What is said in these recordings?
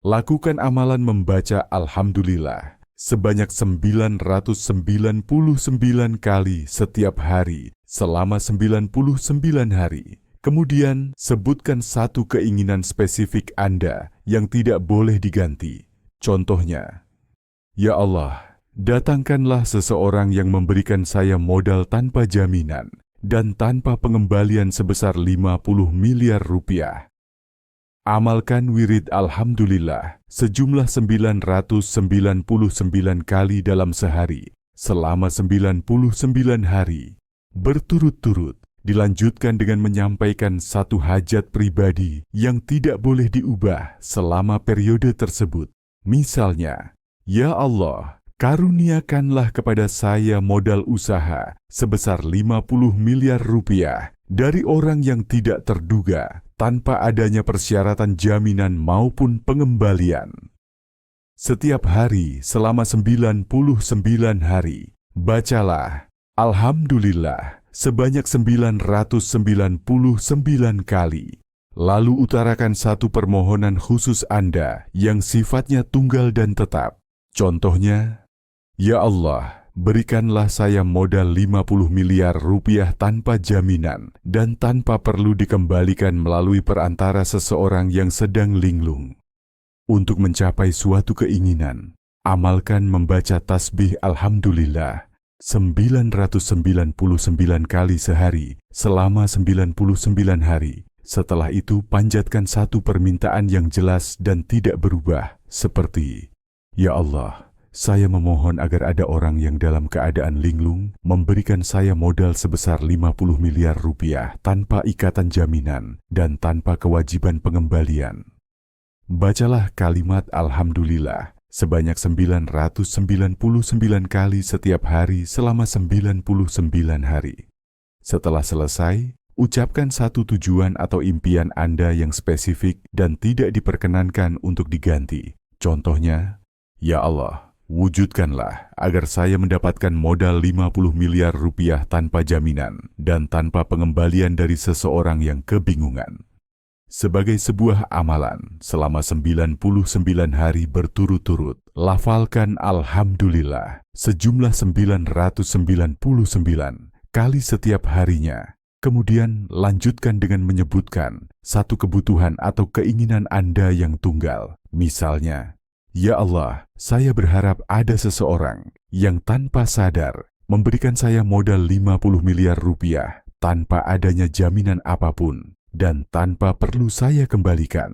Lakukan amalan membaca Alhamdulillah sebanyak 999 kali setiap hari selama 99 hari. Kemudian sebutkan satu keinginan spesifik Anda yang tidak boleh diganti. Contohnya, "Ya Allah, datangkanlah seseorang yang memberikan saya modal tanpa jaminan dan tanpa pengembalian sebesar 50 miliar rupiah." Amalkan wirid Alhamdulillah sejumlah 999 kali dalam sehari selama 99 hari. Berturut-turut dilanjutkan dengan menyampaikan satu hajat pribadi yang tidak boleh diubah selama periode tersebut. Misalnya, "Ya Allah, karuniakanlah kepada saya modal usaha sebesar 50 miliar rupiah dari orang yang tidak terduga tanpa adanya persyaratan jaminan maupun pengembalian." Setiap hari selama 99 hari, bacalah Alhamdulillah sebanyak 999 kali. Lalu utarakan satu permohonan khusus Anda yang sifatnya tunggal dan tetap. Contohnya, "Ya Allah, berikanlah saya modal 50 miliar rupiah tanpa jaminan dan tanpa perlu dikembalikan melalui perantara seseorang yang sedang linglung." Untuk mencapai suatu keinginan, amalkan membaca tasbih Alhamdulillah 999 kali sehari selama 99 hari. Setelah itu panjatkan satu permintaan yang jelas dan tidak berubah, seperti, "Ya Allah, saya memohon agar ada orang yang dalam keadaan linglung memberikan saya modal sebesar 50 miliar rupiah tanpa ikatan jaminan dan tanpa kewajiban pengembalian." Bacalah kalimat Alhamdulillah sebanyak 999 kali setiap hari selama 99 hari. Setelah selesai, ucapkan satu tujuan atau impian Anda yang spesifik dan tidak diperkenankan untuk diganti. Contohnya, "Ya Allah, wujudkanlah agar saya mendapatkan modal 50 miliar rupiah tanpa jaminan dan tanpa pengembalian dari seseorang yang kebingungan." Sebagai sebuah amalan, selama 99 hari berturut-turut, lafalkan Alhamdulillah sejumlah 999 kali setiap harinya. Kemudian lanjutkan dengan menyebutkan satu kebutuhan atau keinginan Anda yang tunggal. Misalnya, "Ya Allah, saya berharap ada seseorang yang tanpa sadar memberikan saya modal 50 miliar rupiah tanpa adanya jaminan apapun dan tanpa perlu saya kembalikan."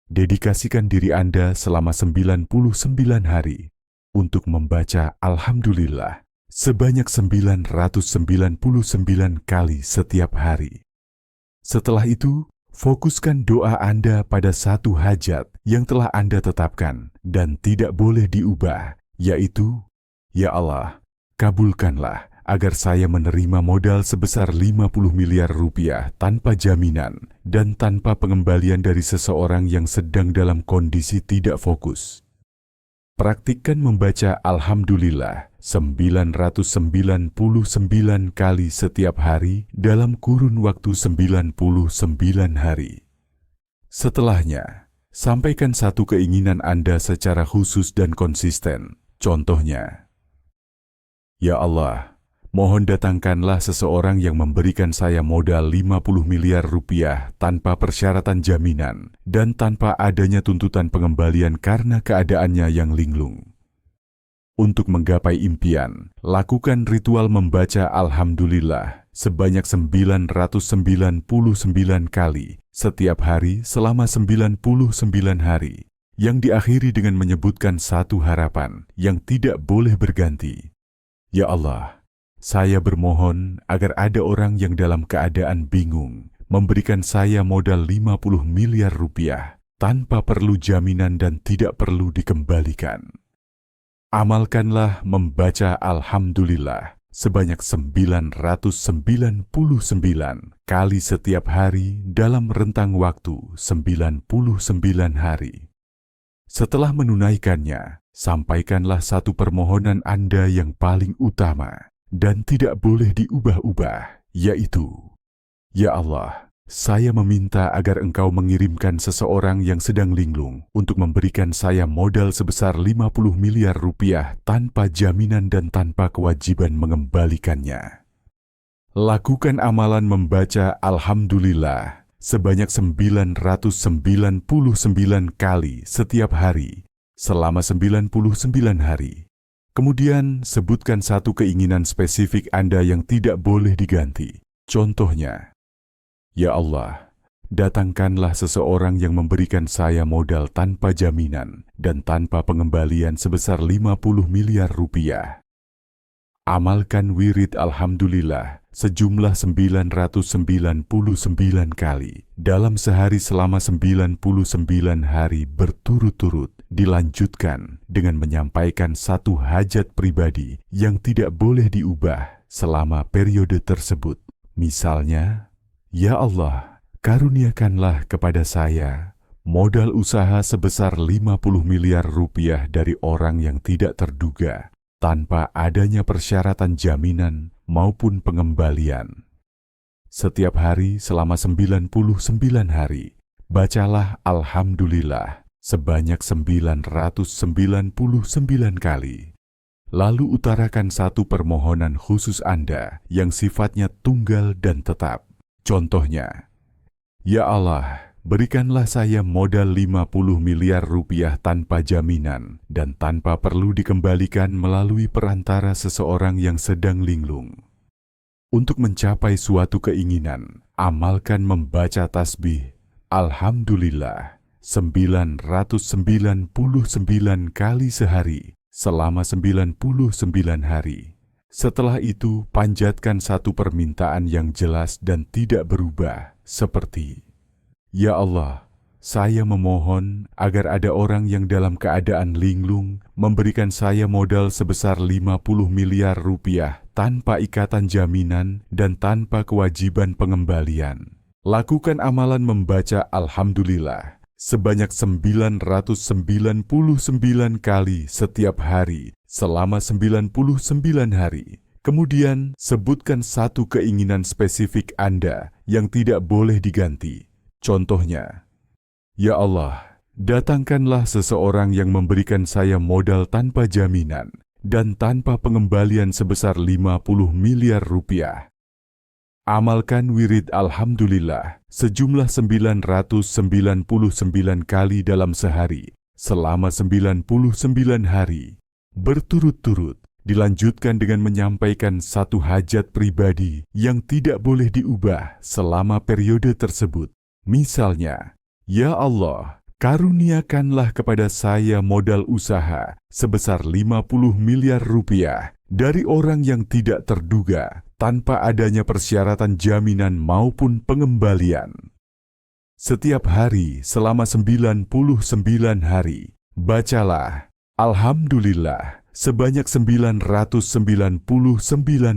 Dedikasikan diri Anda selama 99 hari untuk membaca Alhamdulillah sebanyak 999 kali setiap hari. Setelah itu, fokuskan doa Anda pada satu hajat yang telah Anda tetapkan dan tidak boleh diubah, yaitu, "Ya Allah, kabulkanlah agar saya menerima modal sebesar 50 miliar rupiah tanpa jaminan dan tanpa pengembalian dari seseorang yang sedang dalam kondisi tidak fokus." Praktikkan membaca Alhamdulillah 999 kali setiap hari dalam kurun waktu 99 hari. Setelahnya, sampaikan satu keinginan Anda secara khusus dan konsisten. Contohnya, "Ya Allah, mohon datangkanlah seseorang yang memberikan saya modal 50 miliar rupiah tanpa persyaratan jaminan dan tanpa adanya tuntutan pengembalian karena keadaannya yang linglung." Untuk menggapai impian, lakukan ritual membaca Alhamdulillah sebanyak 999 kali setiap hari selama 99 hari, yang diakhiri dengan menyebutkan satu harapan yang tidak boleh berganti. "Ya Allah, saya bermohon agar ada orang yang dalam keadaan bingung memberikan saya modal 50 miliar rupiah tanpa perlu jaminan dan tidak perlu dikembalikan." Amalkanlah membaca Alhamdulillah sebanyak 999 kali setiap hari dalam rentang waktu 99 hari. Setelah menunaikannya, sampaikanlah satu permohonan Anda yang paling utama dan tidak boleh diubah-ubah, yaitu, "Ya Allah, saya meminta agar Engkau mengirimkan seseorang yang sedang linglung untuk memberikan saya modal sebesar 50 miliar rupiah tanpa jaminan dan tanpa kewajiban mengembalikannya. Lakukan amalan membaca Alhamdulillah sebanyak 999 kali setiap hari selama 99 hari. Kemudian sebutkan satu keinginan spesifik Anda yang tidak boleh diganti. Contohnya, ya Allah, datangkanlah seseorang yang memberikan saya modal tanpa jaminan dan tanpa pengembalian sebesar 50 miliar rupiah. Amalkan wirid Alhamdulillah sejumlah 999 kali dalam sehari selama 99 hari berturut-turut, dilanjutkan dengan menyampaikan satu hajat pribadi yang tidak boleh diubah selama periode tersebut. Misalnya, ya Allah, karuniakanlah kepada saya modal usaha sebesar 50 miliar rupiah dari orang yang tidak terduga, tanpa adanya persyaratan jaminan maupun pengembalian. Setiap hari selama 99 hari, bacalah Alhamdulillah sebanyak 999 kali. Lalu utarakan satu permohonan khusus Anda yang sifatnya tunggal dan tetap. Contohnya, ya Allah, berikanlah saya modal 50 miliar rupiah tanpa jaminan dan tanpa perlu dikembalikan melalui perantara seseorang yang sedang linglung. Untuk mencapai suatu keinginan, amalkan membaca tasbih Alhamdulillah 999 kali sehari selama 99 hari. Setelah itu, panjatkan satu permintaan yang jelas dan tidak berubah, seperti, ya Allah, saya memohon agar ada orang yang dalam keadaan linglung memberikan saya modal sebesar 50 miliar rupiah tanpa ikatan jaminan dan tanpa kewajiban pengembalian. Lakukan amalan membaca Alhamdulillah sebanyak 999 kali setiap hari selama 99 hari. Kemudian sebutkan satu keinginan spesifik Anda yang tidak boleh diganti. Contohnya, ya Allah, datangkanlah seseorang yang memberikan saya modal tanpa jaminan dan tanpa pengembalian sebesar 50 miliar rupiah. Amalkan wirid Alhamdulillah sejumlah 999 kali dalam sehari selama 99 hari. Berturut-turut, dilanjutkan dengan menyampaikan satu hajat pribadi yang tidak boleh diubah selama periode tersebut. Misalnya, ya Allah, karuniakanlah kepada saya modal usaha sebesar 50 miliar rupiah dari orang yang tidak terduga tanpa adanya persyaratan jaminan maupun pengembalian. Setiap hari selama 99 hari, bacalah Alhamdulillah sebanyak 999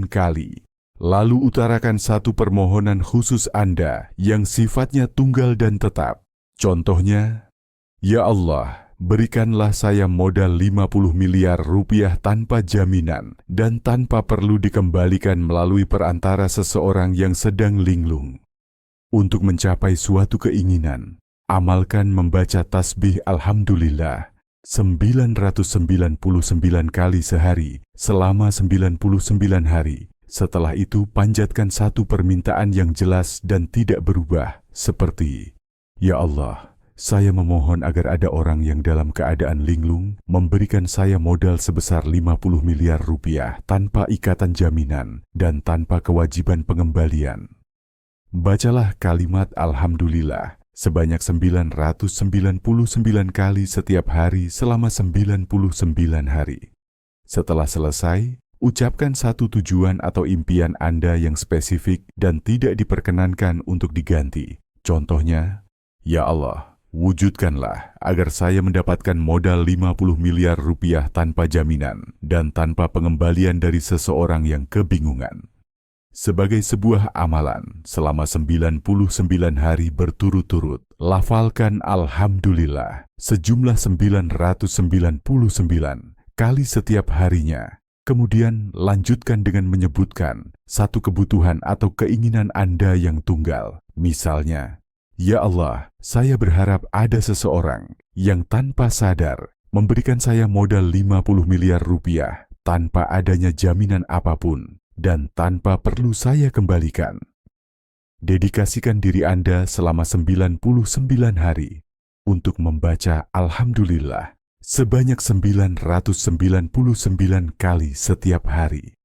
kali. Lalu utarakan satu permohonan khusus Anda yang sifatnya tunggal dan tetap. Contohnya, ya Allah, berikanlah saya modal 50 miliar rupiah tanpa jaminan dan tanpa perlu dikembalikan melalui perantara seseorang yang sedang linglung. Untuk mencapai suatu keinginan, amalkan membaca tasbih Alhamdulillah 999 kali sehari selama 99 hari. Setelah itu panjatkan satu permintaan yang jelas dan tidak berubah, seperti, ya Allah, saya memohon agar ada orang yang dalam keadaan linglung memberikan saya modal sebesar 50 miliar rupiah tanpa ikatan jaminan dan tanpa kewajiban pengembalian. Bacalah kalimat Alhamdulillah sebanyak 999 kali setiap hari selama 99 hari. Setelah selesai, ucapkan satu tujuan atau impian Anda yang spesifik dan tidak diperkenankan untuk diganti. Contohnya, ya Allah, wujudkanlah agar saya mendapatkan modal 50 miliar rupiah tanpa jaminan dan tanpa pengembalian dari seseorang yang kebingungan. Sebagai sebuah amalan, selama 99 hari berturut-turut, lafalkan Alhamdulillah sejumlah 999 kali setiap harinya. Kemudian lanjutkan dengan menyebutkan satu kebutuhan atau keinginan Anda yang tunggal Misalnya, "Ya Allah, saya berharap ada seseorang yang tanpa sadar memberikan saya modal 50 miliar rupiah tanpa adanya jaminan apapun dan tanpa perlu saya kembalikan." Dedikasikan diri Anda selama 99 hari untuk membaca Alhamdulillah sebanyak 999 kali setiap hari.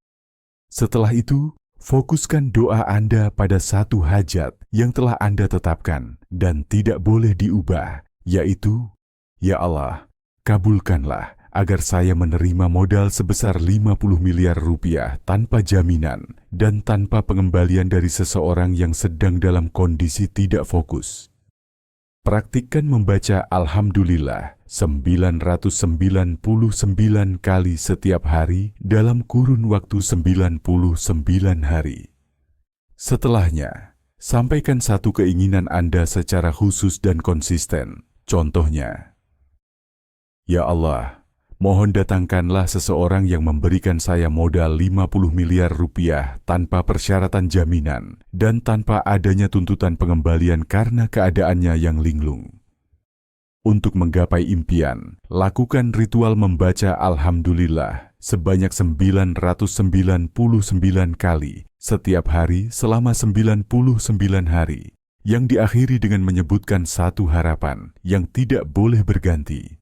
Setelah itu, fokuskan doa Anda pada satu hajat yang telah Anda tetapkan dan tidak boleh diubah, yaitu, "Ya Allah, kabulkanlah agar saya menerima modal sebesar 50 miliar rupiah tanpa jaminan dan tanpa pengembalian dari seseorang yang sedang dalam kondisi tidak fokus." Praktikkan membaca Alhamdulillah 999 kali setiap hari dalam kurun waktu 99 hari. Setelahnya, sampaikan satu keinginan Anda secara khusus dan konsisten. Contohnya, "Ya Allah, mohon datangkanlah seseorang yang memberikan saya modal 50 miliar rupiah tanpa persyaratan jaminan dan tanpa adanya tuntutan pengembalian karena keadaannya yang linglung." Untuk menggapai impian, lakukan ritual membaca Alhamdulillah sebanyak 999 kali setiap hari selama 99 hari, yang diakhiri dengan menyebutkan satu harapan yang tidak boleh berganti.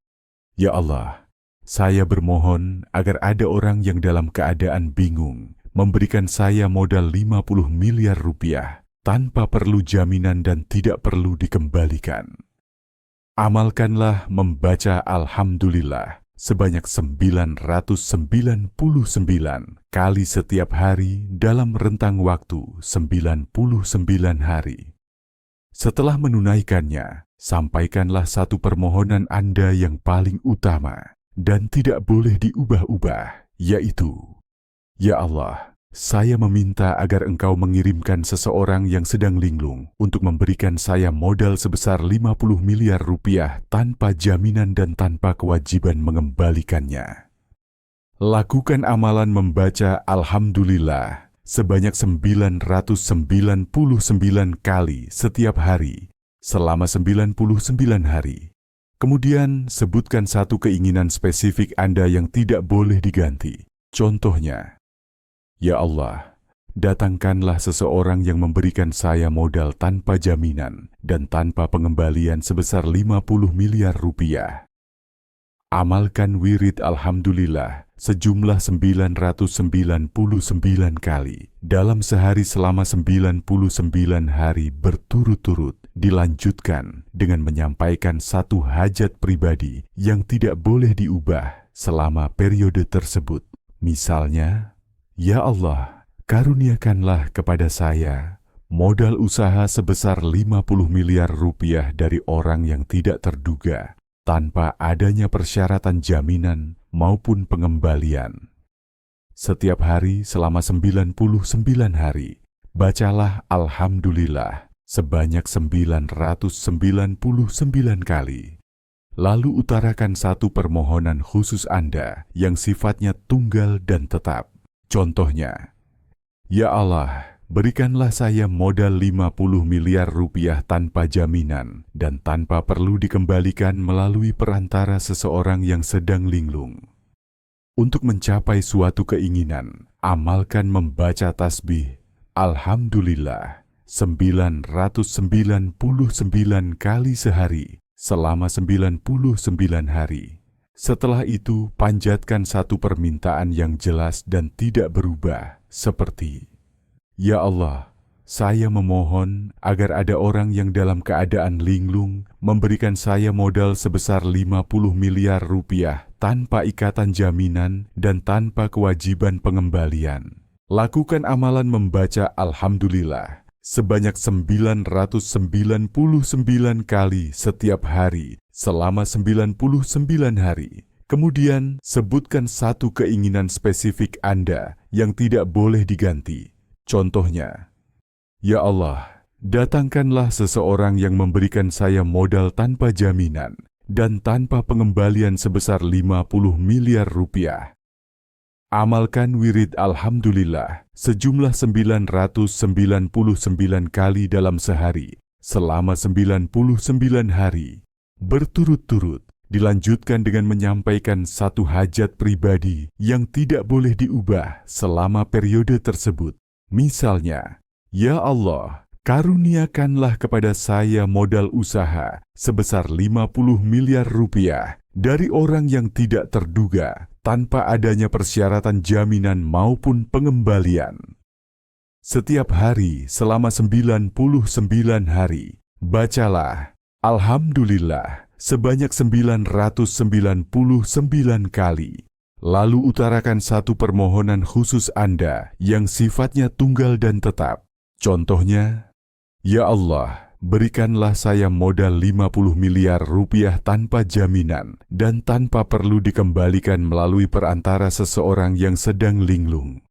"Ya Allah, saya bermohon agar ada orang yang dalam keadaan bingung memberikan saya modal 50 miliar rupiah tanpa perlu jaminan dan tidak perlu dikembalikan." Amalkanlah membaca Alhamdulillah sebanyak 999 kali setiap hari dalam rentang waktu 99 hari. Setelah menunaikannya, sampaikanlah satu permohonan Anda yang paling utama dan tidak boleh diubah-ubah, yaitu, "Ya Allah, saya meminta agar Engkau mengirimkan seseorang yang sedang linglung untuk memberikan saya modal sebesar 50 miliar rupiah tanpa jaminan dan tanpa kewajiban mengembalikannya." Lakukan amalan membaca Alhamdulillah sebanyak 999 kali setiap hari selama 99 hari. Kemudian sebutkan satu keinginan spesifik Anda yang tidak boleh diganti. Contohnya, "Ya Allah, datangkanlah seseorang yang memberikan saya modal tanpa jaminan dan tanpa pengembalian sebesar 50 miliar rupiah." Amalkan wirid Alhamdulillah sejumlah 999 kali dalam sehari selama 99 hari berturut-turut, dilanjutkan dengan menyampaikan satu hajat pribadi yang tidak boleh diubah selama periode tersebut. Misalnya, "Ya Allah, karuniakanlah kepada saya modal usaha sebesar 50 miliar rupiah dari orang yang tidak terduga, tanpa adanya persyaratan jaminan maupun pengembalian." Setiap hari selama 99 hari, bacalah Alhamdulillah sebanyak 999 kali. Lalu utarakan satu permohonan khusus Anda yang sifatnya tunggal dan tetap. Contohnya, "Ya Allah, berikanlah saya modal 50 miliar rupiah tanpa jaminan dan tanpa perlu dikembalikan melalui perantara seseorang yang sedang linglung." Untuk mencapai suatu keinginan, amalkan membaca tasbih Alhamdulillah 999 kali sehari selama 99 hari. Setelah itu, panjatkan satu permintaan yang jelas dan tidak berubah, seperti, "Ya Allah, saya memohon agar ada orang yang dalam keadaan linglung memberikan saya modal sebesar 50 miliar rupiah tanpa ikatan jaminan dan tanpa kewajiban pengembalian." Lakukan amalan membaca Alhamdulillah sebanyak 999 kali setiap hari selama 99 hari. Kemudian sebutkan satu keinginan spesifik Anda yang tidak boleh diganti. Contohnya, "Ya Allah, datangkanlah seseorang yang memberikan saya modal tanpa jaminan dan tanpa pengembalian sebesar 50 miliar rupiah Amalkan wirid Alhamdulillah sejumlah 999 kali dalam sehari selama 99 hari. Berturut-turut dilanjutkan dengan menyampaikan satu hajat pribadi yang tidak boleh diubah selama periode tersebut. Misalnya, "Ya Allah, karuniakanlah kepada saya modal usaha sebesar 50 miliar rupiah dari orang yang tidak terduga tanpa adanya persyaratan jaminan maupun pengembalian." Setiap hari selama 99 hari, bacalah Alhamdulillah sebanyak 999 kali. Lalu utarakan satu permohonan khusus Anda yang sifatnya tunggal dan tetap. Contohnya, "Ya Allah, berikanlah saya modal 50 miliar rupiah tanpa jaminan dan tanpa perlu dikembalikan melalui perantara seseorang yang sedang linglung."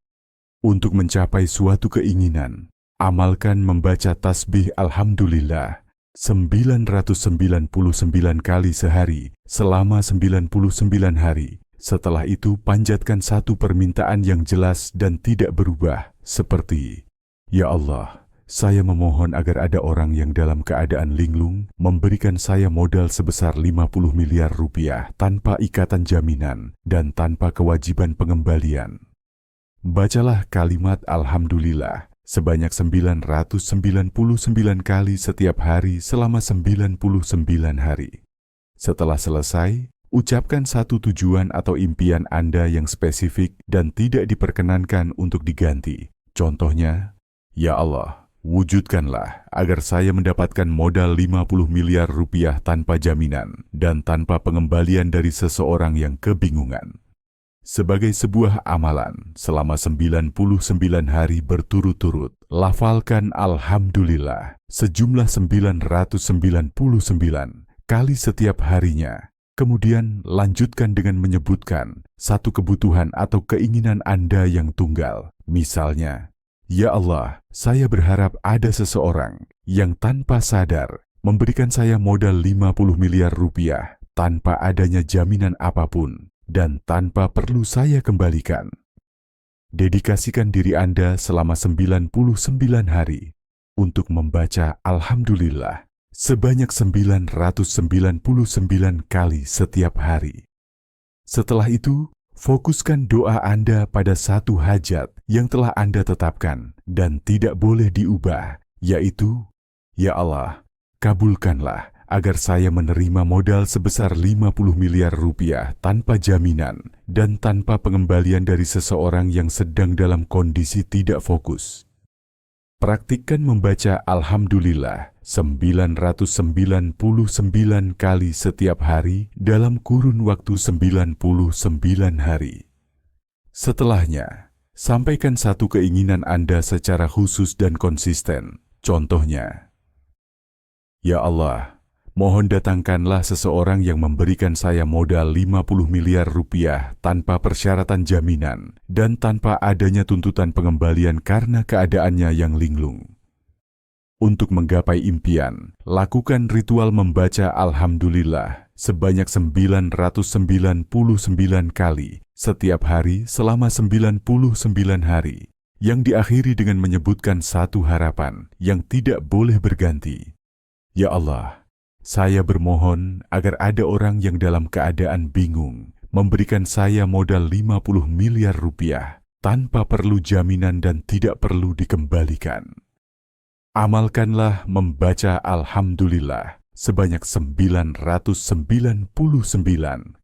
Untuk mencapai suatu keinginan, amalkan membaca tasbih Alhamdulillah 999 kali sehari selama 99 hari. Setelah itu panjatkan satu permintaan yang jelas dan tidak berubah, seperti, "Ya Allah, saya memohon agar ada orang yang dalam keadaan linglung memberikan saya modal sebesar 50 miliar rupiah tanpa ikatan jaminan dan tanpa kewajiban pengembalian." Bacalah kalimat Alhamdulillah sebanyak 999 kali setiap hari selama 99 hari. Setelah selesai, ucapkan satu tujuan atau impian Anda yang spesifik dan tidak diperkenankan untuk diganti. Contohnya, "Ya Allah, wujudkanlah agar saya mendapatkan modal 50 miliar rupiah tanpa jaminan dan tanpa pengembalian dari seseorang yang kebingungan." Sebagai sebuah amalan, selama 99 hari berturut-turut, lafalkan Alhamdulillah sejumlah 999 kali setiap harinya. Kemudian lanjutkan dengan menyebutkan satu kebutuhan atau keinginan Anda yang tunggal. Misalnya, "Ya Allah, saya berharap ada seseorang yang tanpa sadar memberikan saya modal 50 miliar rupiah tanpa adanya jaminan apapun dan tanpa perlu saya kembalikan." Dedikasikan diri Anda selama 99 hari untuk membaca Alhamdulillah sebanyak 999 kali setiap hari. Setelah itu, fokuskan doa Anda pada satu hajat yang telah Anda tetapkan dan tidak boleh diubah, yaitu, "Ya Allah, kabulkanlah agar saya menerima modal sebesar 50 miliar rupiah tanpa jaminan dan tanpa pengembalian dari seseorang yang sedang dalam kondisi tidak fokus." Praktikkan membaca Alhamdulillah 999 kali setiap hari dalam kurun waktu 99 hari. Setelahnya, sampaikan satu keinginan Anda secara khusus dan konsisten. Contohnya, "Ya Allah, mohon datangkanlah seseorang yang memberikan saya modal 50 miliar rupiah tanpa persyaratan jaminan dan tanpa adanya tuntutan pengembalian karena keadaannya yang linglung." Untuk menggapai impian, lakukan ritual membaca Alhamdulillah sebanyak 999 kali setiap hari selama 99 hari, yang diakhiri dengan menyebutkan satu harapan yang tidak boleh berganti. "Ya Allah, saya bermohon agar ada orang yang dalam keadaan bingung memberikan saya modal 50 miliar rupiah tanpa perlu jaminan dan tidak perlu dikembalikan." Amalkanlah membaca Alhamdulillah sebanyak 999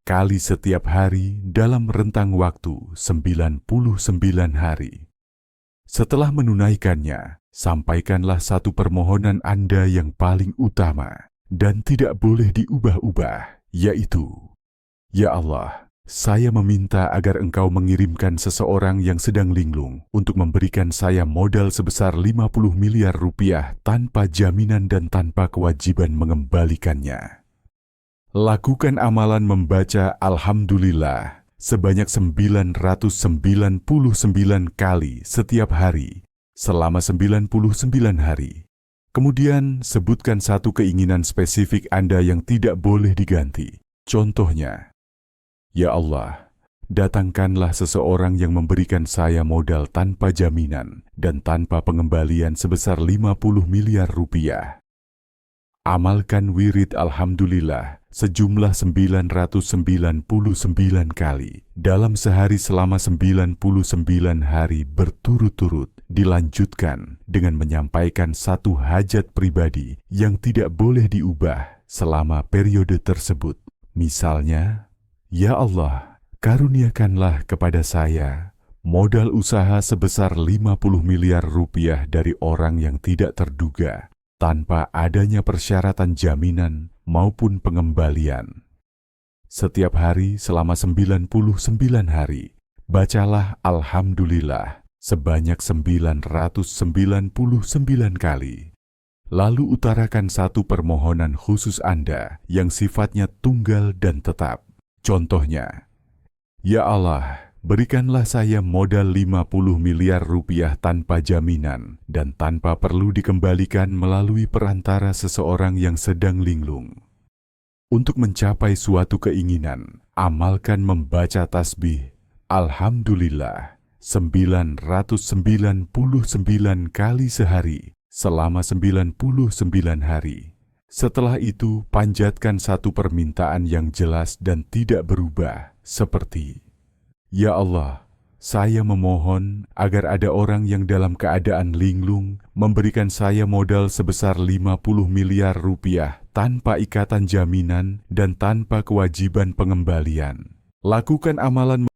kali setiap hari dalam rentang waktu 99 hari. Setelah menunaikannya, sampaikanlah satu permohonan Anda yang paling utama dan tidak boleh diubah-ubah, yaitu, "Ya Allah, saya meminta agar Engkau mengirimkan seseorang yang sedang linglung untuk memberikan saya modal sebesar 50 miliar rupiah tanpa jaminan dan tanpa kewajiban mengembalikannya." Lakukan amalan membaca Alhamdulillah sebanyak 999 kali setiap hari selama 99 hari. Kemudian sebutkan satu keinginan spesifik Anda yang tidak boleh diganti. Contohnya, "Ya Allah, Datangkanlah seseorang yang memberikan saya modal tanpa jaminan dan tanpa pengembalian sebesar 50 miliar rupiah. Amalkan wirid Alhamdulillah sejumlah 999 kali dalam sehari selama 99 hari berturut-turut, dilanjutkan dengan menyampaikan satu hajat pribadi yang tidak boleh diubah selama periode tersebut. Misalnya, "Ya Allah, karuniakanlah kepada saya modal usaha sebesar 50 miliar rupiah dari orang yang tidak terduga, tanpa adanya persyaratan jaminan maupun pengembalian." Setiap hari selama 99 hari, bacalah Alhamdulillah sebanyak 999 kali. Lalu utarakan satu permohonan khusus Anda yang sifatnya tunggal dan tetap. Contohnya, "Ya Allah, berikanlah saya modal 50 miliar rupiah tanpa jaminan dan tanpa perlu dikembalikan melalui perantara seseorang yang sedang linglung." Untuk mencapai suatu keinginan, amalkan membaca tasbih Alhamdulillah 999 kali sehari selama 99 hari. Setelah itu, panjatkan satu permintaan yang jelas dan tidak berubah, seperti, "Ya Allah, saya memohon agar ada orang yang dalam keadaan linglung memberikan saya modal sebesar 50 miliar rupiah tanpa ikatan jaminan dan tanpa kewajiban pengembalian." Lakukan amalan